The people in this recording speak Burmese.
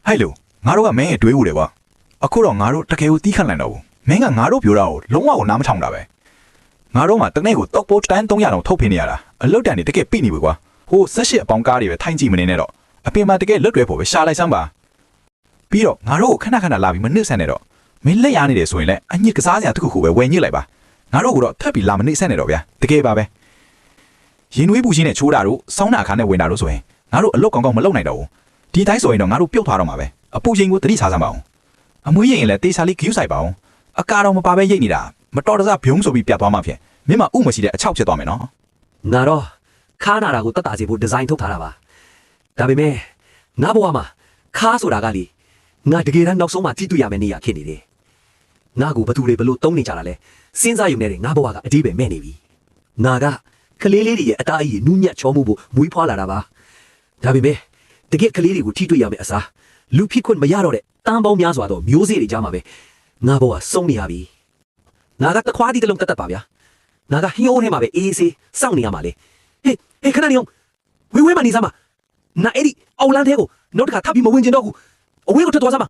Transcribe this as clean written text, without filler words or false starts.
ဟဲ့လို့ငါတို့ကမင်းရဲ့တွေးဦးတယ်ကွာအခုတော့ငါတို့တကယ်ကိုတီးခန့်လိုက်တော့ဘူးမင်းကငါတို့ပြောတာကိုလုံးဝကိုနားမထောင်တာပဲငါတို့မှတနေ့ကိုတောက်ပိုးတန်း300တောင်ထုတ်ဖိနေရတာအလုတ်တန်တွေတကယ်ပြိနေပြီကွာဟို18အပေါင်ကားတွေပဲထိုင်ကြည့်မနေနဲ့တော့အပြင်မှာတကယ်လွတ်တွဲဖို့ပဲရှာလိုက်စမ်းပါပြီးတော့ငါတို့ကိုခဏခဏလာပြီးမနှိမ့်ဆက်နဲ့တော့မင်းလက်ရနေတယ်ဆိုရင်လည်းအညစ်ကစားစရာတစ်ခုခုပဲဝယ်ညစ်လိုက်ပါငါတို့ကတော့ထပ်ပြီးလာမနှိမ့်ဆက်နဲ့တော့ဗျာတကယ်ပါပဲရင်နွေးပူချင်းနဲ့ချိုးတာတို့စောင်းနာခါနဲ့ဝင်တာတို့ဆိုရင်ငါတို့အလုတ်ကောင်းကောင်းမလုပ်နိုင်တော့ဘူးဒီတိုင်းဆိုရင်တော့ငါတို့ပြုတ်သွားတော့မှာပဲအပူချင်းကိုတတိစားစမ်းပါအောင်အမွေးရင်လည်းတေးစားလေးဂယူးဆိုင်ပါအောင်အကာတော့မပါပဲရိတ်နေတာမတော်တဆဘုံဆိုပြီးပြတ်သွားမှဖြစ်မင်းမဥမရှိတဲ့အချောက်ဖြစ်သွားမယ်နော်ငါတော့ခါနာတာကိုတတ်တာစီဖို့ဒီဇိုင်းထုတ်ထားတာပါဒါပေမဲ့ငါဘဝမှာခါဆိုတာကလေငါတကယ်တမ်းနောက်ဆုံးမှကြည့်တွေ့ရမယ့်နေရာဖြစ်နေတယ်ငါကိုဘသူတွေဘလို့တုံးနေကြတာလဲစဉ်းစားယူနေတယ်ငါဘဝကအတိပဲမဲ့နေပြီငါကကလေးလေးတွေရဲ့အသားအရည်နူးညံ့ချောမှုဖို့မွေးဖွားလာတာပါဒါပေမဲ့တကယ်ကလေးတွေကိုထိတွေ့ရမယ့်အစားလူဖြစ်ခွင့်မရတော့တဲ့တန်းပေါင်းများစွာသောမျိုးစေ့တွေကြားမှာပဲငါဘဝစုံနေရပြီငါကတခွားဒီတလုံးတက်ပါဗျာငါကဟင်းအိုးထဲမှာပဲအေးဆေးစောင့်နေရမှာလေဟေးခဏနေအောင်ဝေးမနေစမ်းပါငါအဲ့ဒီအော်လန်တဲကိုနောက်တစ်ခါထပ်ပြီးမဝင်ကျင်တော့ဘူးအဝေးကိုထွက်သွားစမ်းပါ